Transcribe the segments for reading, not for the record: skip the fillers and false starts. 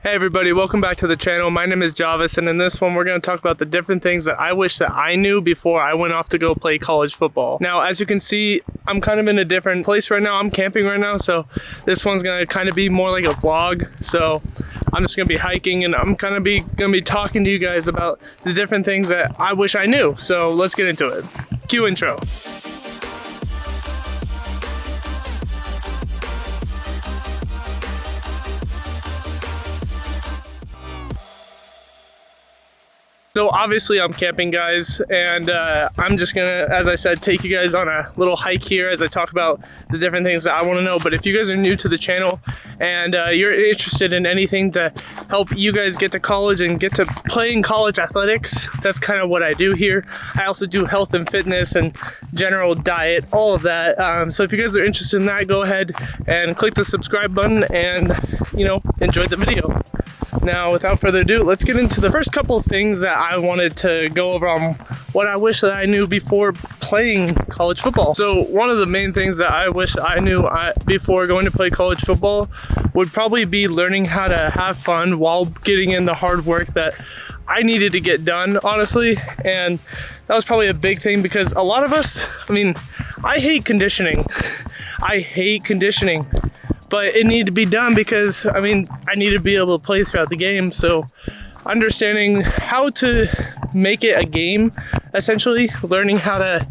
Hey everybody, welcome back to the channel. My name is Javis, and in this one we're going to talk about the different things that I wish that I knew before I went off to go play college football. Now, as you can see, I'm kind of in a different place right now. I'm camping right now, so this one's going to kind of be more like a vlog. So I'm just going to be hiking, and I'm kind of going to be talking to you guys about the different things that I wish I knew. So let's get into it. Cue intro. So obviously I'm camping, guys, and I'm just gonna, as I said, take you guys on a little hike here as I talk about the different things that I want to know. But if you guys are new to the channel and you're interested in anything to help you guys get to college and get to playing college athletics, that's kind of what I do here. I also do health and fitness and general diet, all of that. So if you guys are interested in that, go ahead and click the subscribe button and, you know, enjoy the video. Now, without further ado, let's get into the first couple things that I wanted to go over on what I wish that I knew before playing college football. So one of the main things that I wish I knew before going to play college football would probably be learning how to have fun while getting in the hard work that I needed to get done, honestly. And that was probably a big thing because a lot of us, I hate conditioning. I hate conditioning. But it needed to be done because, I need to be able to play throughout the game. So understanding how to make it a game, essentially, learning how to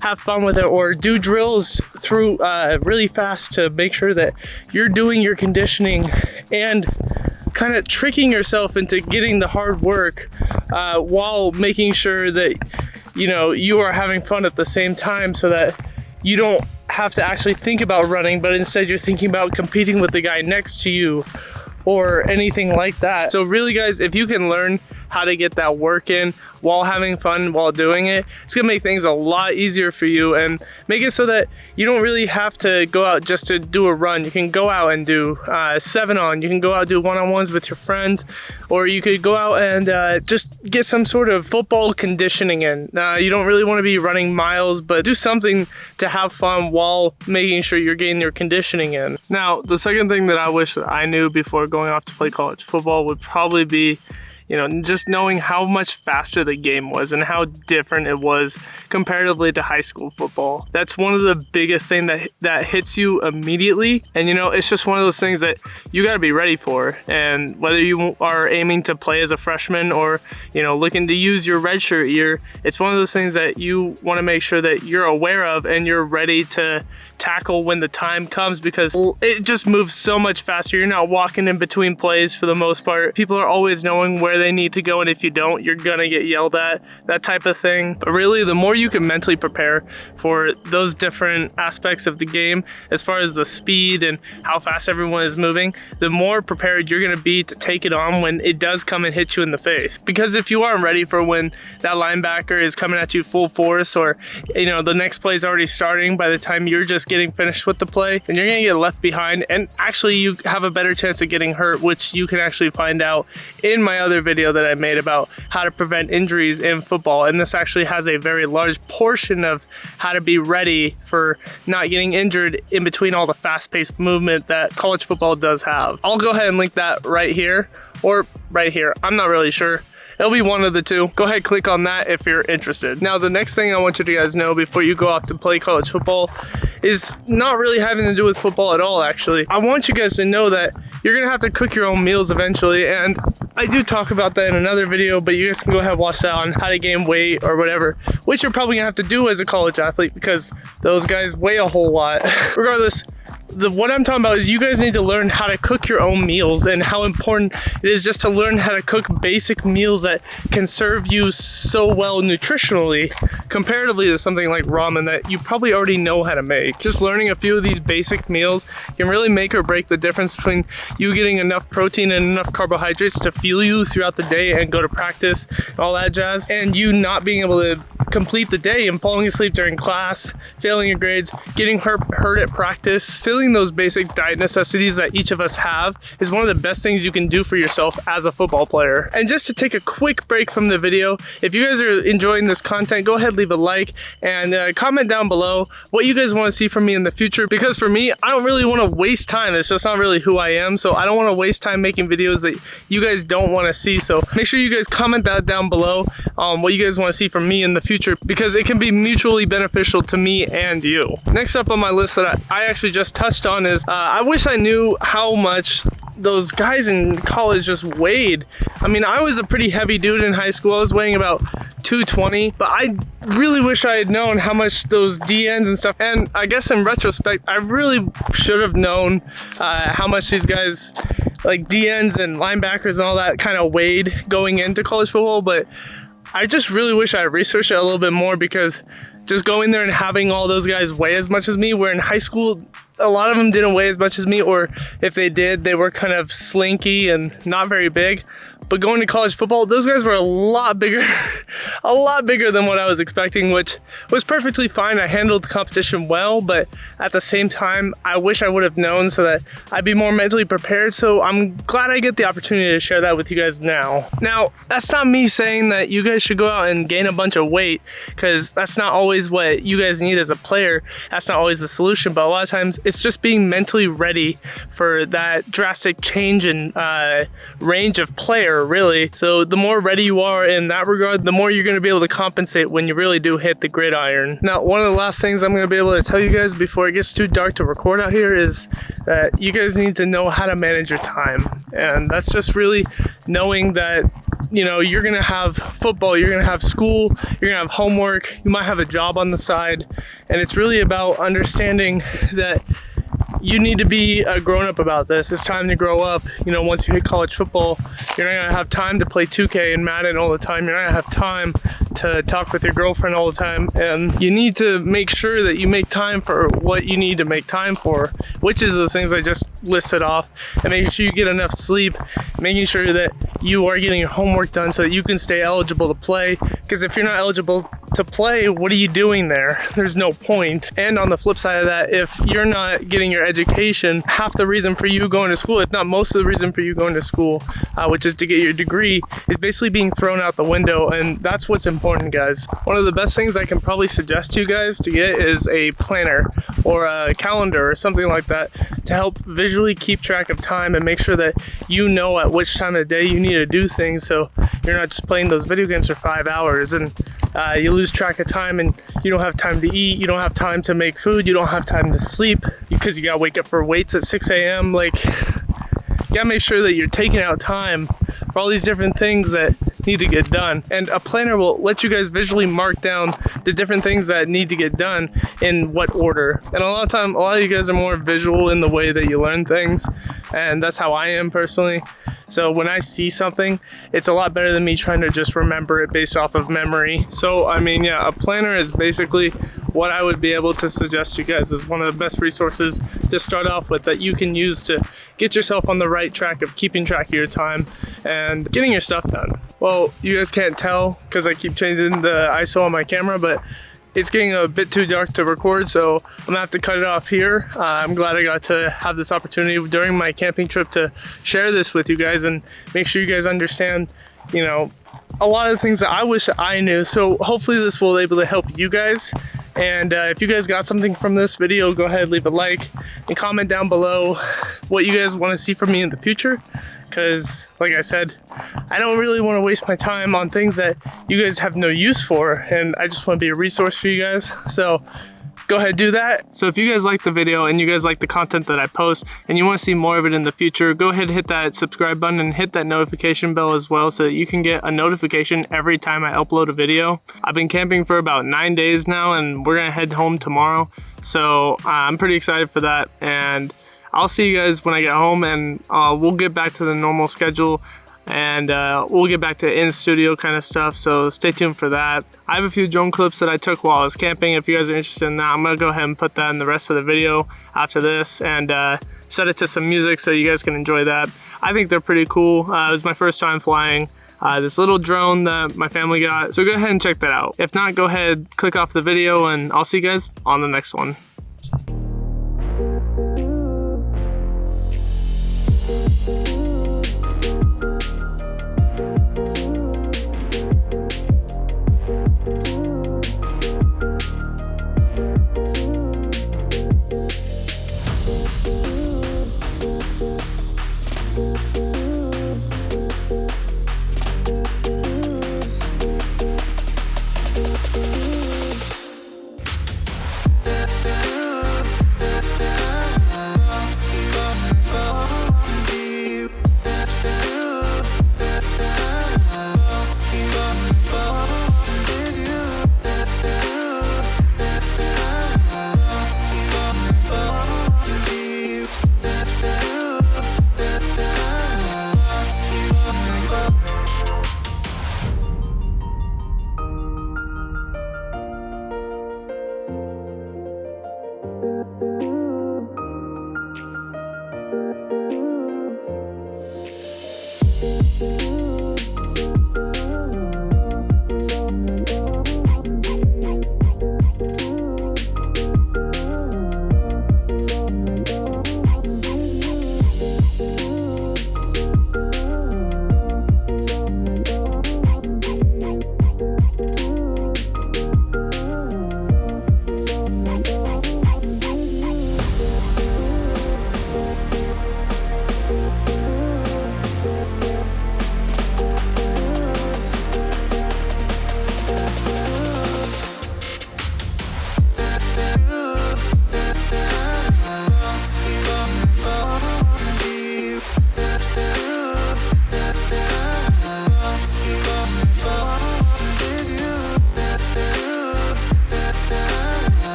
have fun with it or do drills through really fast to make sure that you're doing your conditioning and kind of tricking yourself into getting the hard work while making sure that, you know, you are having fun at the same time so that you don't have to actually think about running, but instead you're thinking about competing with the guy next to you or anything like that. So really, guys, if you can learn how to get that work in while having fun while doing it, it's gonna make things a lot easier for you and make it so that you don't really have to go out just to do a run. You can go out and do 7-on, you can go out do one-on-ones with your friends, or you could go out and just get some sort of football conditioning in. You don't really want to be running miles, but do something to have fun while making sure you're getting your conditioning in. Now, the second thing that I wish that I knew before going off to play college football would probably be, you know, just knowing how much faster the game was and how different it was comparatively to high school football. That's one of the biggest things that hits you immediately. And, you know, it's just one of those things that you got to be ready for. And whether you are aiming to play as a freshman or, you know, looking to use your redshirt year, it's one of those things that you want to make sure that you're aware of and you're ready to tackle when the time comes, because it just moves so much faster. You're not walking in between plays for the most part. People are always knowing where they need to go, and if you don't, you're gonna get yelled at, that type of thing. But really, the more you can mentally prepare for those different aspects of the game, as far as the speed and how fast everyone is moving, the more prepared you're gonna be to take it on when it does come and hit you in the face. Because if you aren't ready for when that linebacker is coming at you full force, or, you know, the next play is already starting by the time you're just getting finished with the play, and you're gonna get left behind, and actually you have a better chance of getting hurt, which you can actually find out in my other video that I made about how to prevent injuries in football. And this actually has a very large portion of how to be ready for not getting injured in between all the fast-paced movement that college football does have. I'll go ahead and link that right here or right here. I'm not really sure. It'll be one of the two. Go ahead, click on that if you're interested. Now, the next thing I want you to guys know before you go off to play college football is not really having to do with football at all, actually. I want you guys to know that you're gonna have to cook your own meals eventually, and I do talk about that in another video, but you guys can go ahead and watch that on how to gain weight or whatever, which you're probably gonna have to do as a college athlete because those guys weigh a whole lot. Regardless, what I'm talking about is you guys need to learn how to cook your own meals and how important it is just to learn how to cook basic meals that can serve you so well nutritionally comparatively to something like ramen that you probably already know how to make. Just learning a few of these basic meals can really make or break the difference between you getting enough protein and enough carbohydrates to fuel you throughout the day and go to practice and all that jazz, and you not being able to complete the day and falling asleep during class, failing your grades, getting hurt at practice, filling those basic diet necessities that each of us have is one of the best things you can do for yourself as a football player. And just to take a quick break from the video, if you guys are enjoying this content, go ahead, leave a like, and comment down below what you guys want to see from me in the future, because for me, I don't really want to waste time. It's just not really who I am, so I don't want to waste time making videos that you guys don't want to see. So make sure you guys comment that down below what you guys want to see from me in the future, because it can be mutually beneficial to me and you. Next up on my list that I actually just touched on is I wish I knew how much those guys in college just weighed. I mean, I was a pretty heavy dude in high school. I was weighing about 220, but I really wish I had known how much those DNs and stuff, and I guess in retrospect, I really should have known how much these guys, like DNs and linebackers and all that, kind of weighed going into college football. But I just really wish I researched it a little bit more, because just going there and having all those guys weigh as much as me, where in high school, a lot of them didn't weigh as much as me, or if they did, they were kind of slinky and not very big. But going to college football, those guys were a lot bigger, a lot bigger than what I was expecting, which was perfectly fine. I handled the competition well, but at the same time, I wish I would have known so that I'd be more mentally prepared. So I'm glad I get the opportunity to share that with you guys now. Now, that's not me saying that you guys should go out and gain a bunch of weight, because that's not always what you guys need as a player. That's not always the solution, but a lot of times it's just being mentally ready for that drastic change in range of player, really. So the more ready you are in that regard, the more you're going to be able to compensate when you really do hit the gridiron. Now, one of the last things I'm going to be able to tell you guys before it gets too dark to record out here is that you guys need to know how to manage your time. And that's just really knowing that, you know, you're going to have football, you're going to have school, you're going to have homework, you might have a job on the side, and it's really about understanding that you need to be a grown-up about this. It's time to grow up. You know, once you hit college football, you're not gonna have time to play 2K and Madden all the time. You're not gonna have time to talk with your girlfriend all the time, and you need to make sure that you make time for what you need to make time for, which is those things I just listed off, and making sure you get enough sleep, making sure that you are getting your homework done so that you can stay eligible to play, because if you're not eligible to play, what are you doing there? There's no point. And on the flip side of that, if you're not getting your education, half the reason for you going to school, if not most of the reason for you going to school, which is to get your degree, is basically being thrown out the window. And that's what's important, guys. One of the best things I can probably suggest to you guys to get is a planner or a calendar or something like that to help visually keep track of time and make sure that you know at which time of the day you need to do things, so you're not just playing those video games for 5 hours and you lose track of time and you don't have time to eat, you don't have time to make food, you don't have time to sleep because you gotta wake up for weights at 6 a.m. Like, you gotta make sure that you're taking out time for all these different things that need to get done. And a planner will let you guys visually mark down the different things that need to get done in what order. And a lot of you guys are more visual in the way that you learn things, and that's how I am personally. So when I see something, it's a lot better than me trying to just remember it based off of memory. So I mean, yeah, a planner is basically what I would be able to suggest to you guys as one of the best resources to start off with that you can use to get yourself on the right track of keeping track of your time and getting your stuff done. Well, you guys can't tell because I keep changing the ISO on my camera, but it's getting a bit too dark to record, so I'm gonna have to cut it off here. I'm glad I got to have this opportunity during my camping trip to share this with you guys and make sure you guys understand, you know, a lot of the things that I wish I knew. So hopefully this will be able to help you guys. And if you guys got something from this video, go ahead, leave a like and comment down below what you guys want to see from me in the future. Because, like I said, I don't really want to waste my time on things that you guys have no use for, and I just want to be a resource for you guys. So go ahead, do that. So if you guys like the video and you guys like the content that I post and you want to see more of it in the future, go ahead and hit that subscribe button and hit that notification bell as well so that you can get a notification every time I upload a video. I've been camping for about 9 days now and we're gonna head home tomorrow. So I'm pretty excited for that, and I'll see you guys when I get home, and we'll get back to the normal schedule, and we'll get back to in-studio kind of stuff, so stay tuned for that. I have a few drone clips that I took while I was camping. If you guys are interested in that, I'm gonna go ahead and put that in the rest of the video after this, and set it to some music so you guys can enjoy that. I think they're pretty cool. It was my first time flying this little drone that my family got. So go ahead and check that out. If not, go ahead, click off the video, and I'll see you guys on the next one.